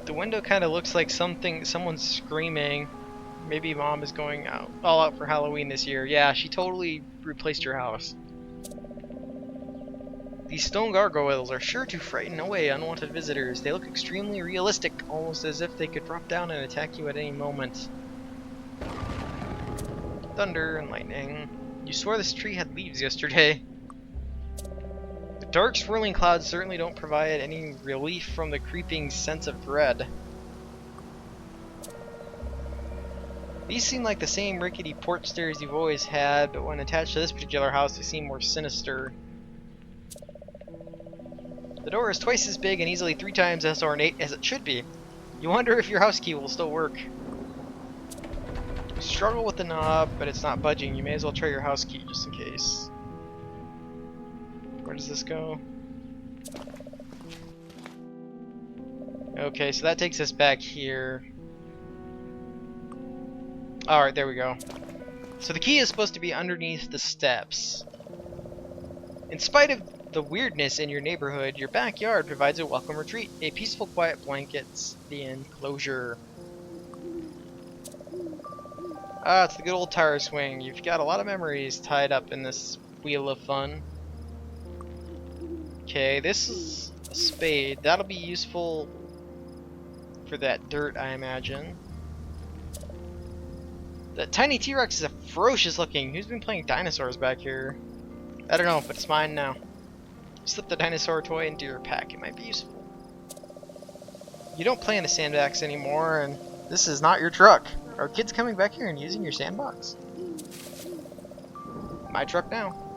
The window kind of looks like someone's screaming. Maybe mom is going all out for Halloween this year. Yeah, she totally replaced your house. These stone gargoyles are sure to frighten away unwanted visitors. They look extremely realistic, almost as if they could drop down and attack you at any moment. Thunder and lightning. You swore this tree had leaves yesterday. The dark swirling clouds certainly don't provide any relief from the creeping sense of dread. These seem like the same rickety porch stairs you've always had, but when attached to this particular house they seem more sinister. The door is twice as big and easily 3 times as ornate as it should be. You wonder if your house key will still work. You struggle with the knob, but it's not budging. You may as well try your house key just in case. Where does this go? Okay, so that takes us back here. Alright, there we go. So the key is supposed to be underneath the steps. In spite of the weirdness in your neighborhood, your backyard provides a welcome retreat. A peaceful, quiet blankets the enclosure. Ah, it's the good old tire swing. You've got a lot of memories tied up in this wheel of fun. Okay, this is a spade. That'll be useful for that dirt, I imagine. That tiny T-Rex is a ferocious looking. Who's been playing dinosaurs back here? I don't know, but it's mine now. Slip the dinosaur toy into your pack. It might be useful. You don't play in the sandbox anymore, and this is not your truck. Are kids coming back here and using your sandbox? My truck now.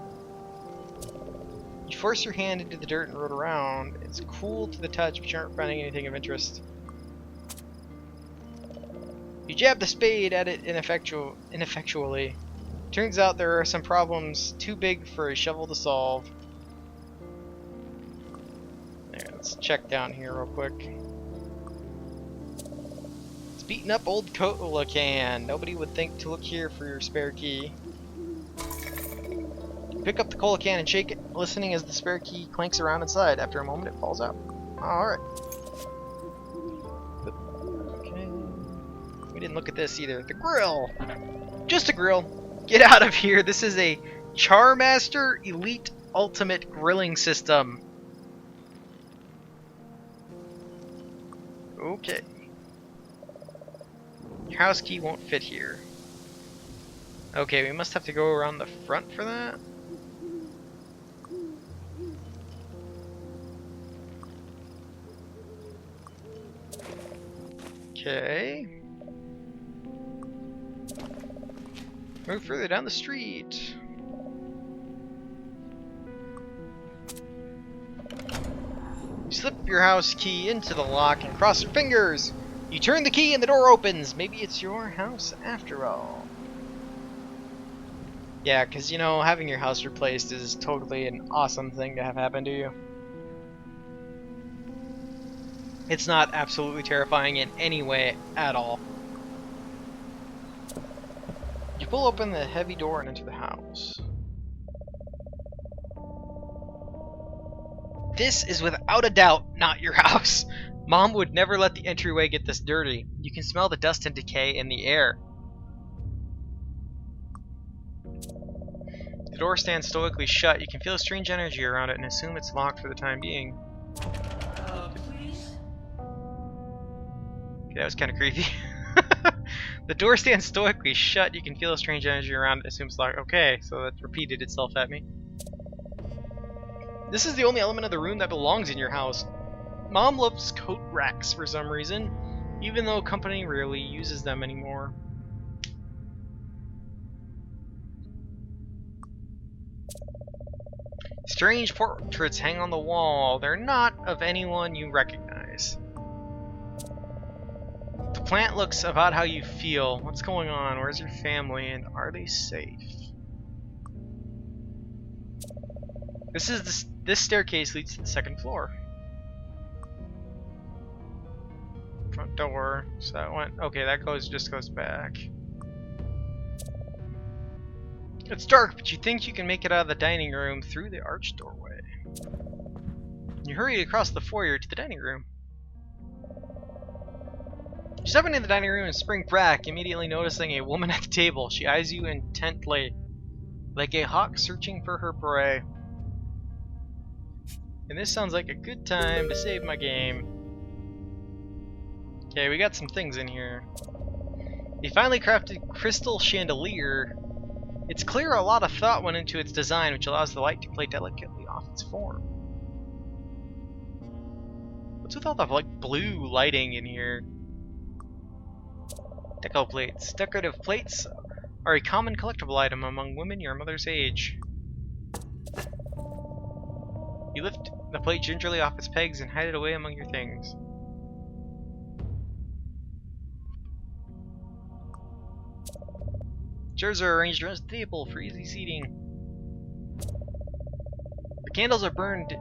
You force your hand into the dirt and roll around. It's cool to the touch, but you aren't finding anything of interest. You jab the spade at it ineffectually. Turns out there are some problems too big for a shovel to solve. There, let's check down here real quick. It's beaten up old cola can. Nobody would think to look here for your spare key. Pick up the cola can and shake it, listening as the spare key clanks around inside. After a moment, it falls out. Alright. Okay. We didn't look at this either. The grill! Just a grill. Get out of here. This is a Charmaster Elite Ultimate Grilling System. Okay. Your house key won't fit here. Okay, we must have to go around the front for that. Okay. Move further down the street. You slip your house key into the lock and cross your fingers. You turn the key and the door opens. Maybe it's your house after all. Yeah, because you know, having your house replaced is totally an awesome thing to have happen to you. It's not absolutely terrifying in any way at all. You pull open the heavy door and enter the house. This is without a doubt not your house. Mom would never let the entryway get this dirty. You can smell the dust and decay in the air. The door stands stoically shut. You can feel a strange energy around it and assume it's locked for the time being. Please? Okay, that was kind of creepy. The door stands stoically shut. You can feel a strange energy around it. Assumes locked. Okay, so that repeated itself at me. This is the only element of the room that belongs in your house. Mom loves coat racks for some reason, even though company rarely uses them anymore. Strange portraits hang on the wall. They're not of anyone you recognize. The plant looks about how you feel. What's going on? Where's your family? And are they safe? This staircase leads to the second floor. Front door. So that went. Okay, that just goes back. It's dark, but you think you can make it out of the dining room through the arched doorway. You hurry across the foyer to the dining room. You step into the dining room and spring back, immediately noticing a woman at the table. She eyes you intently, like a hawk searching for her prey. And this sounds like a good time to save my game. Okay, we got some things in here. The finely crafted crystal chandelier. It's clear a lot of thought went into its design, which allows the light to play delicately off its form. What's with all the like blue lighting in here? Deco plates. Decorative plates are a common collectible item among women your mother's age. You lift the plate gingerly off its pegs and hide it away among your things. Chairs are arranged around the table for easy seating. The candles are burned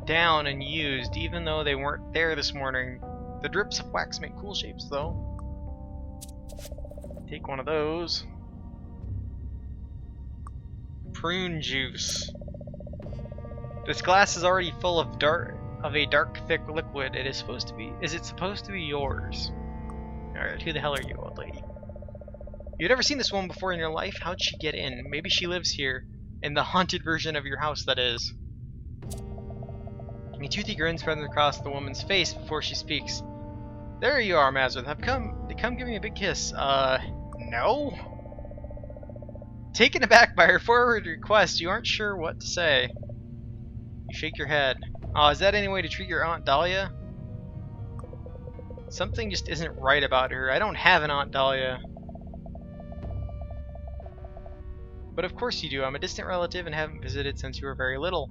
down and used, even though they weren't there this morning. The drips of wax make cool shapes, though. Take one of those. Prune juice. This glass is already full of a dark, thick liquid. It is supposed to be. Is it supposed to be yours? Alright, who the hell are you, old lady? You've never seen this woman before in your life? How'd she get in? Maybe she lives here. In the haunted version of your house, that is. A toothy grin spreads across the woman's face before she speaks. There you are, Mazarth. Come give me a big kiss. No? Taken aback by her forward request, you aren't sure what to say. You shake your head. Oh, is that any way to treat your Aunt Dahlia? Something just isn't right about her. I don't have an Aunt Dahlia. But of course you do. I'm a distant relative and haven't visited since you were very little.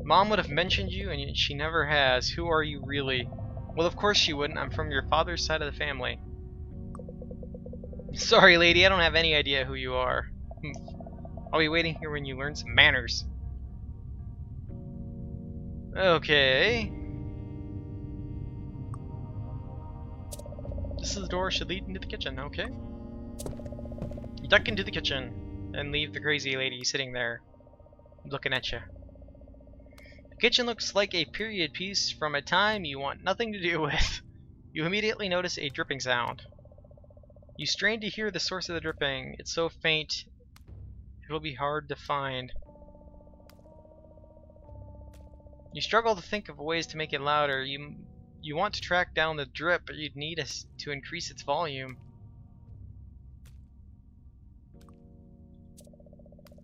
Mom would have mentioned you, and yet she never has. Who are you really? Well, of course she wouldn't. I'm from your father's side of the family. Sorry, lady. I don't have any idea who you are. I'll be waiting here when you learn some manners. Okay. This is the door should lead into the kitchen. Okay. You duck into the kitchen and leave the crazy lady sitting there looking at you. The kitchen looks like a period piece from a time you want nothing to do with. You immediately notice a dripping sound. You strain to hear the source of the dripping. It's so faint, it'll be hard to find. You struggle to think of ways to make it louder. You want to track down the drip, but you'd need to increase its volume.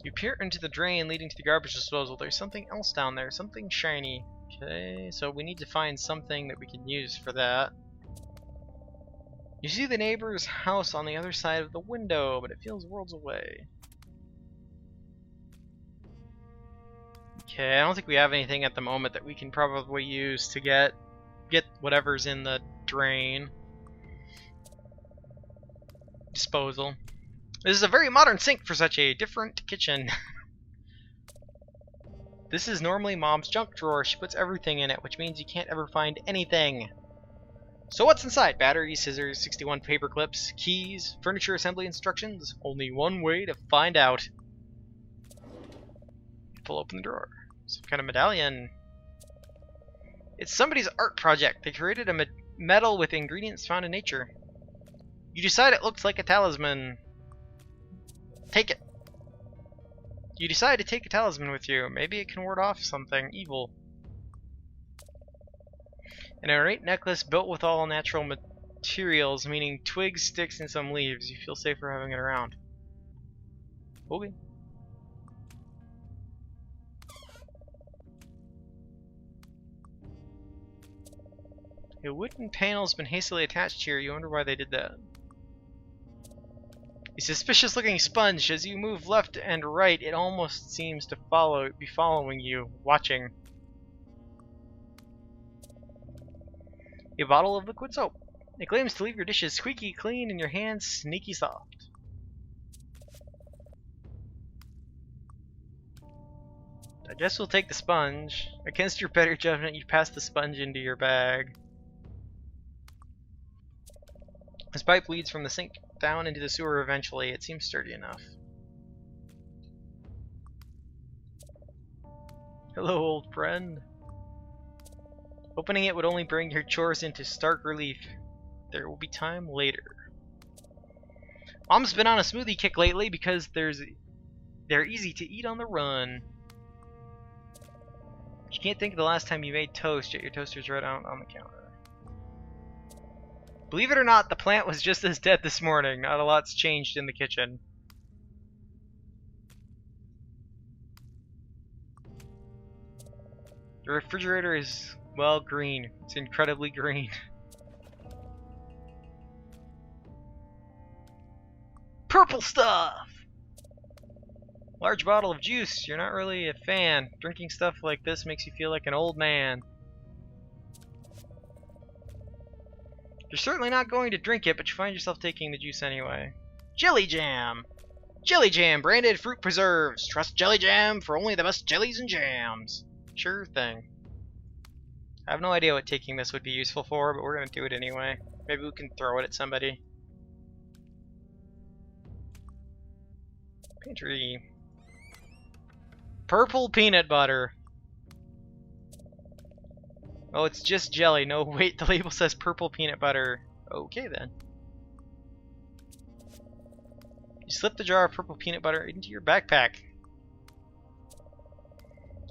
You peer into the drain leading to the garbage disposal. There's something else down there, something shiny. Okay, so we need to find something that we can use for that. You see the neighbor's house on the other side of the window, but it feels worlds away. Okay, I don't think we have anything at the moment that we can probably use to get whatever's in the drain. Disposal. This is a very modern sink for such a different kitchen. This is normally Mom's junk drawer. She puts everything in it, which means you can't ever find anything. So what's inside? Batteries, scissors, 61 paper clips, keys, furniture assembly instructions. Only one way to find out. Pull open the drawer. Some kind of medallion. It's somebody's art project. They created a medal with ingredients found in nature. You decide it looks like a talisman. Take it. You decide to take a talisman with you. Maybe it can ward off something evil. An ornate necklace built with all natural materials, meaning twigs, sticks, and some leaves. You feel safer having it around. Okay. A wooden panel's been hastily attached here. You wonder why they did that. A suspicious-looking sponge. As you move left and right, it almost seems to be following you, watching. A bottle of liquid soap. It claims to leave your dishes squeaky clean and your hands sneaky soft. I guess we'll take the sponge. Against your better judgment, you pass the sponge into your bag. This pipe leads from the sink down into the sewer eventually. It seems sturdy enough. Hello, old friend. Opening it would only bring your chores into stark relief. There will be time later. Mom's been on a smoothie kick lately because they're easy to eat on the run. You can't think of the last time you made toast, yet your toaster's right out on the counter. Believe it or not, the plant was just as dead this morning. Not a lot's changed in the kitchen. The refrigerator is, well, green. It's incredibly green. Purple stuff! Large bottle of juice. You're not really a fan. Drinking stuff like this makes you feel like an old man. You're certainly not going to drink it, but you find yourself taking the juice anyway. Jelly jam! Jelly jam, branded fruit preserves. Trust Jelly Jam for only the best jellies and jams. Sure thing. I have no idea what taking this would be useful for, but we're gonna do it anyway. Maybe we can throw it at somebody. Pantry. Purple peanut butter. Oh, it's just jelly. No, wait, the label says purple peanut butter. Okay, then. You slip the jar of purple peanut butter into your backpack.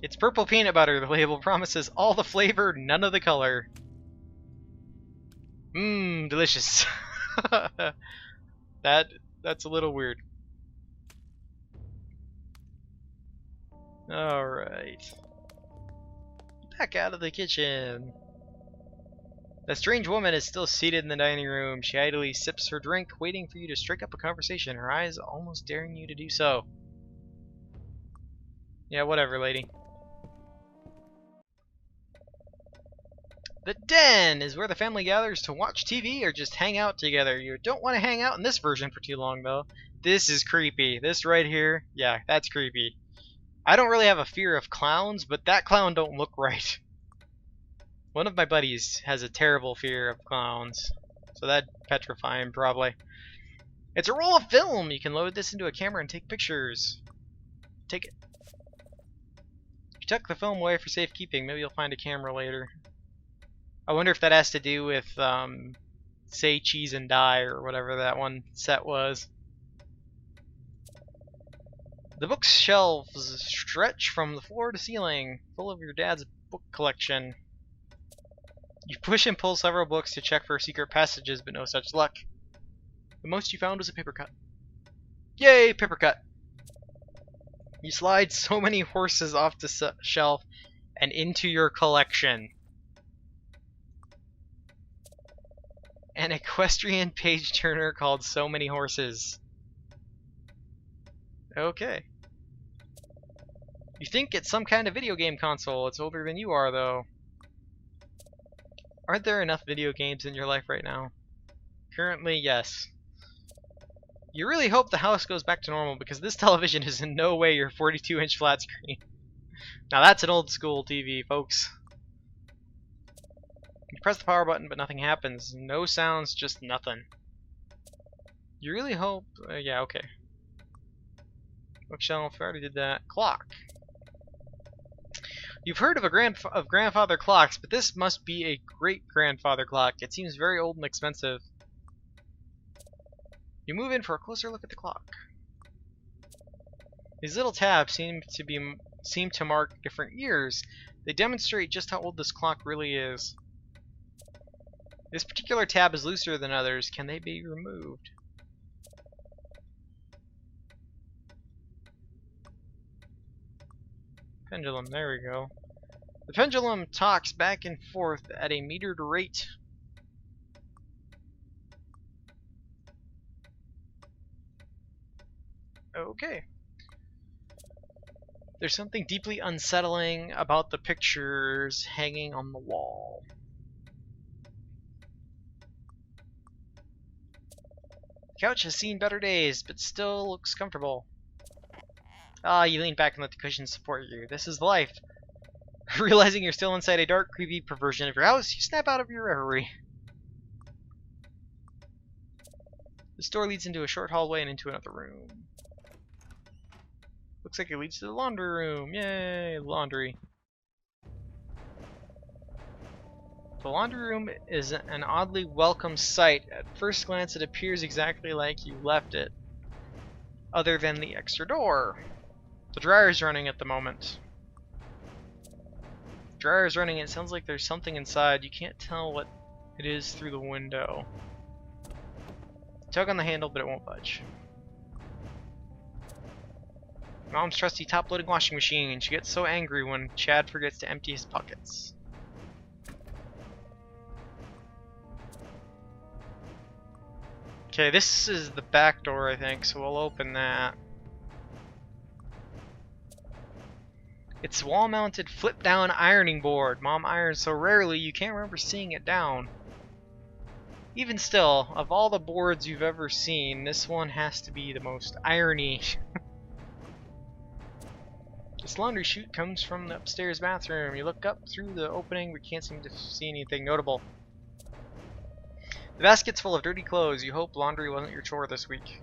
It's purple peanut butter. The label promises all the flavor, none of the color. Mmm, delicious. That's a little weird. Alright. Back out of the kitchen. The strange woman is still seated in the dining room. She idly sips her drink, waiting for you to strike up a conversation, her eyes almost daring you to do so. Yeah, whatever, lady. The den is where the family gathers to watch TV or just hang out together. You don't want to hang out in this version for too long, though. This is creepy. This right here, yeah, that's creepy. I don't really have a fear of clowns, but that clown don't look right. One of my buddies has a terrible fear of clowns, so that'd petrify him probably. It's a roll of film! You can load this into a camera and take pictures. Take it. If you tuck the film away for safekeeping, maybe you'll find a camera later. I wonder if that has to do with, Say Cheese and Die, or whatever that one set was. The bookshelves stretch from the floor to ceiling, full of your dad's book collection. You push and pull several books to check for secret passages, but no such luck. The most you found was a paper cut. Yay, paper cut! You slide so many horses off the shelf and into your collection. An equestrian page turner called So Many Horses. Okay. You think it's some kind of video game console. It's older than you are, though. Aren't there enough video games in your life right now? Currently, yes. You really hope the house goes back to normal, because this television is in no way your 42-inch flat screen. Now that's an old school TV, folks. You press the power button, but nothing happens. No sounds, just nothing. You really hope... yeah, okay. Bookshelf, I already did that. Clock. You've heard of grandfather clocks, but this must be a great-grandfather clock. It seems very old and expensive. You move in for a closer look at the clock. These little tabs seem to mark different years. They demonstrate just how old this clock really is. This particular tab is looser than others. Can they be removed? Pendulum, there we go. The pendulum talks back and forth at a metered rate. Okay. There's something deeply unsettling about the pictures hanging on the wall. The couch has seen better days, but still looks comfortable. Ah, you lean back and let the cushions support you. This is life. Realizing you're still inside a dark, creepy perversion of your house, you snap out of your reverie. This door leads into a short hallway and into another room. Looks like it leads to the laundry room. Yay, laundry. The laundry room is an oddly welcome sight. At first glance, it appears exactly like you left it, other than the extra door. The dryer's running at the moment. Dryer's running, it sounds like there's something inside. You can't tell what it is through the window. Tug on the handle, but it won't budge. Mom's trusty top-loading washing machine. She gets so angry when Chad forgets to empty his buckets. Okay, this is the back door, I think, so we'll open that. It's wall-mounted flip-down ironing board. Mom irons so rarely you can't remember seeing it down. Even still, of all the boards you've ever seen, this one has to be the most irony. This laundry chute comes from the upstairs bathroom. You look up through the opening but can't seem to see anything notable. The basket's full of dirty clothes. You hope laundry wasn't your chore this week.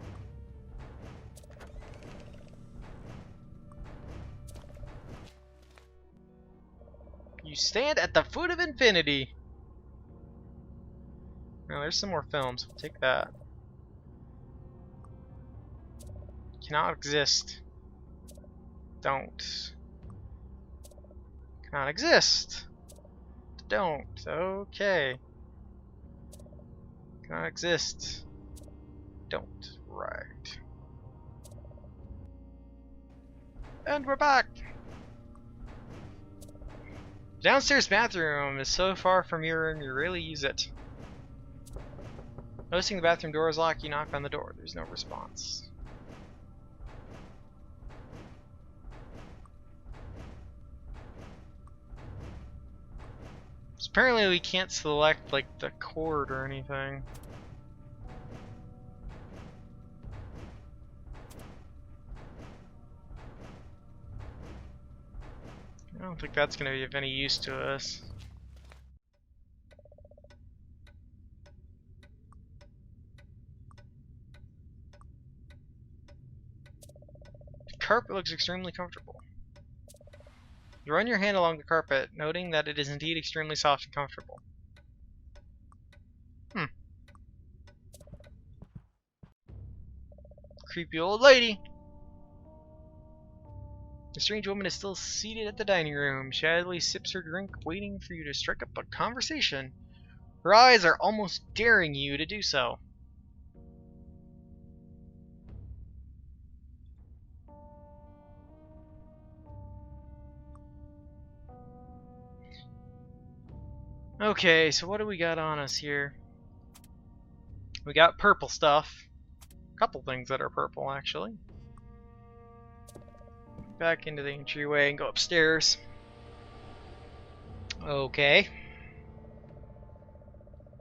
You stand at the foot of infinity. Now there's some more films. We'll take that. Cannot exist. Don't. Cannot exist. Don't. Okay. Cannot exist. Don't. Right. And we're back! Downstairs bathroom is so far from your room you rarely use it. Noticing the bathroom door is locked, you knock on the door. There's no response. So apparently we can't select like the cord or anything. I don't think that's going to be of any use to us. The carpet looks extremely comfortable. You run your hand along the carpet, noting that it is indeed extremely soft and comfortable. Creepy old lady! The strange woman is still seated at the dining room. She idly sips her drink, waiting for you to strike up a conversation. Her eyes are almost daring you to do so. Okay, so what do we got on us here? We got purple stuff. A couple things that are purple, actually. Back into the entryway and go upstairs. Okay.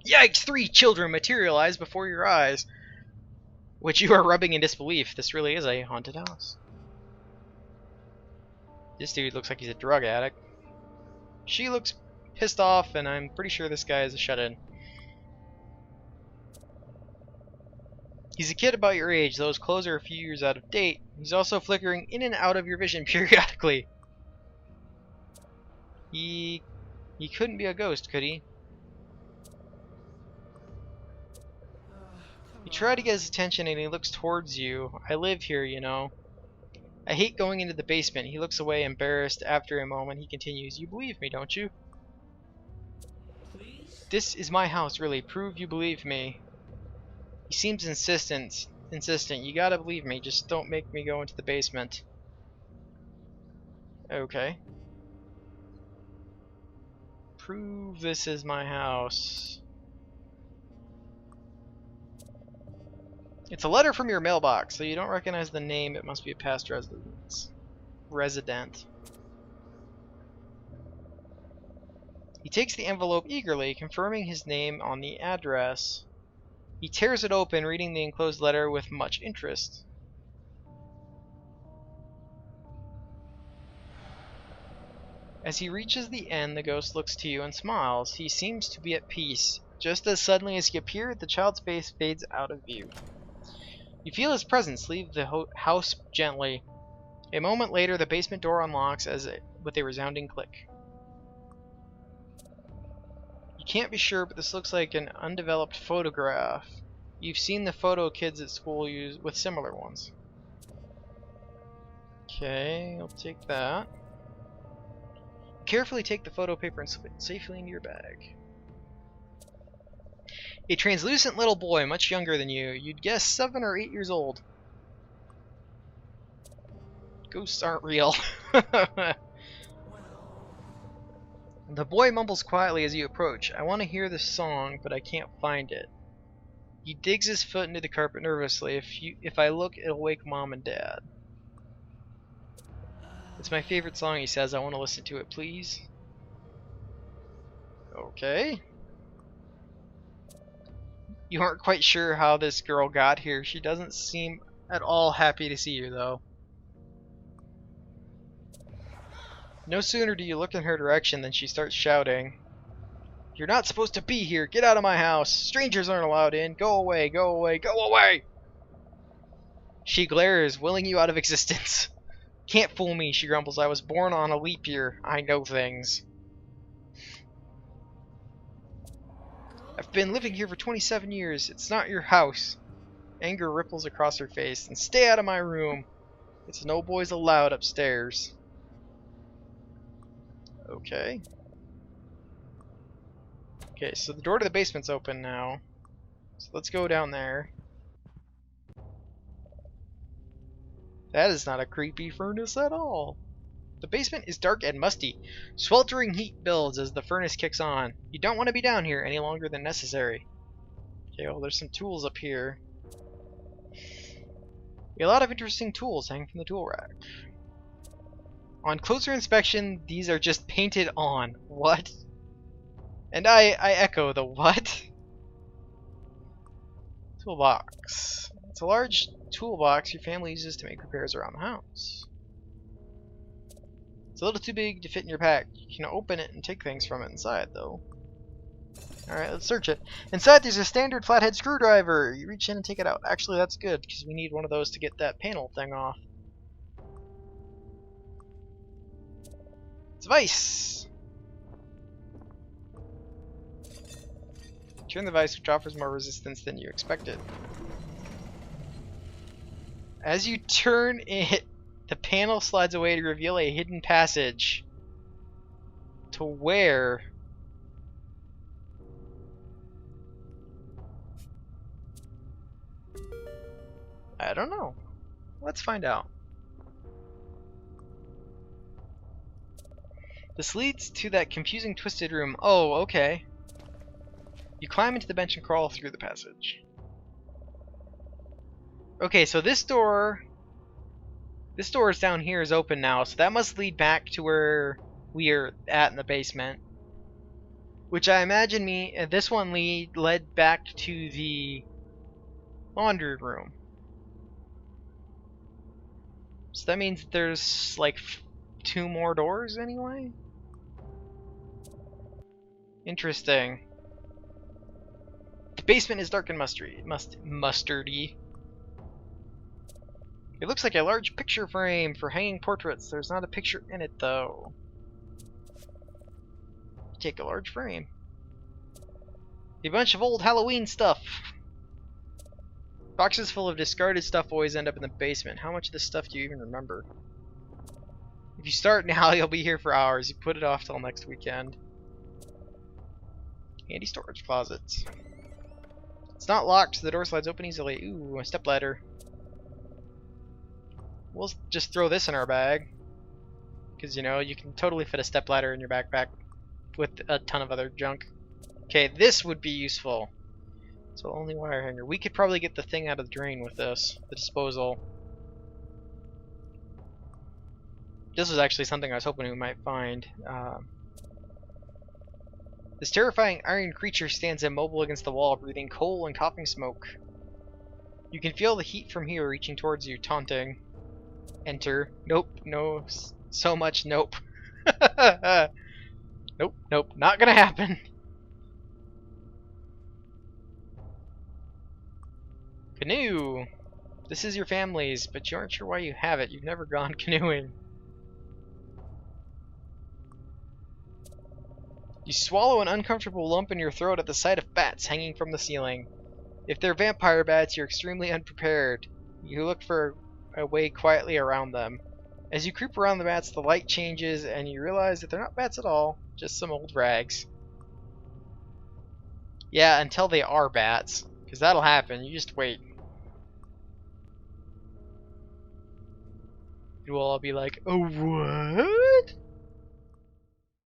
Yikes! 3 children materialize before your eyes. Which you are rubbing in disbelief. This really is a haunted house. This dude looks like he's a drug addict. She looks pissed off, and I'm pretty sure this guy is a shut-in. He's a kid about your age, though his clothes are a few years out of date. He's also flickering in and out of your vision periodically. He couldn't be a ghost, could he? You try to get his attention and he looks towards you. I live here, you know. I hate going into the basement. He looks away, embarrassed. After a moment, he continues. You believe me, don't you? Please? This is my house, really. Prove you believe me. He seems insistent. You gotta believe me. Just don't make me go into the basement. Okay. Prove this is my house. It's a letter from your mailbox, so you don't recognize the name. It must be a past resident. He takes the envelope eagerly, confirming his name on the address. He tears it open, reading the enclosed letter with much interest. As he reaches the end, the ghost looks to you and smiles. He seems to be at peace. Just as suddenly as he appeared, the child's face fades out of view. You feel his presence leave the house gently. A moment later, the basement door unlocks with a resounding click. You can't be sure, but this looks like an undeveloped photograph. You've seen the photo kids at school use with similar ones. Okay, I'll take that. Carefully take the photo paper and slip it safely into your bag. A translucent little boy, much younger than you. You'd guess 7 or 8 years old. Ghosts aren't real. The boy mumbles quietly as you approach. I want to hear this song, but I can't find it. He digs his foot into the carpet nervously. If I look, it'll wake Mom and Dad. It's my favorite song, he says. I want to listen to it, please. Okay. You aren't quite sure how this girl got here. She doesn't seem at all happy to see you, though. No sooner do you look in her direction than she starts shouting. You're not supposed to be here. Get out of my house. Strangers aren't allowed in. Go away, go away, go away! She glares, willing you out of existence. Can't fool me, she grumbles. I was born on a leap year. I know things. I've been living here for 27 years. It's not your house. Anger ripples across her face. And stay out of my room. It's no boys allowed upstairs. Okay. Okay, so the door to the basement's open now. So let's go down there. That is not a creepy furnace at all. The basement is dark and musty. Sweltering heat builds as the furnace kicks on. You don't want to be down here any longer than necessary. Okay, well there's some tools up here. A lot of interesting tools hanging from the tool rack. On closer inspection, these are just painted on. What? And I echo the what? Toolbox. It's a large toolbox your family uses to make repairs around the house. It's a little too big to fit in your pack. You can open it and take things from it inside, though. Alright, let's search it. Inside there's a standard flathead screwdriver. You reach in and take it out. Actually, that's good, because we need one of those to get that panel thing off. It's a vise! Turn the vise, which offers more resistance than you expected. As you turn it, the panel slides away to reveal a hidden passage. To where? I don't know. Let's find out. This leads to that confusing twisted room. Oh, okay. You climb into the bench and crawl through the passage. Okay, so this door is down here is open now, so that must lead back to where we are at in the basement. Which I imagine this one led back to the laundry room. So that means there's like 2 more doors anyway? Interesting. The basement is dark and mustardy. It looks like a large picture frame for hanging portraits. There's not a picture in it, though. Take a large frame. A bunch of old Halloween stuff. Boxes full of discarded stuff always end up in the basement. How much of this stuff do you even remember? If you start now, you'll be here for hours. You put it off till next weekend. Handy storage closets. It's not locked, so the door slides open easily. Ooh, a stepladder. We'll just throw this in our bag. Because, you know, you can totally fit a stepladder in your backpack with a ton of other junk. Okay, this would be useful. So only wire hanger. We could probably get the thing out of the drain with this. The disposal. This was actually something I was hoping we might find. This terrifying iron creature stands immobile against the wall, breathing coal and coughing smoke. You can feel the heat from here reaching towards you, taunting. Enter. Nope. No. So much nope. Nope. Nope. Not gonna happen. Canoe. This is your family's, but you aren't sure why you have it. You've never gone canoeing. You swallow an uncomfortable lump in your throat at the sight of bats hanging from the ceiling. If they're vampire bats, you're extremely unprepared. You look for a way quietly around them. As you creep around the bats, the light changes and you realize that they're not bats at all, just some old rags. Yeah, until they are bats, because that'll happen. You just wait. You will all be like, "Oh, what?"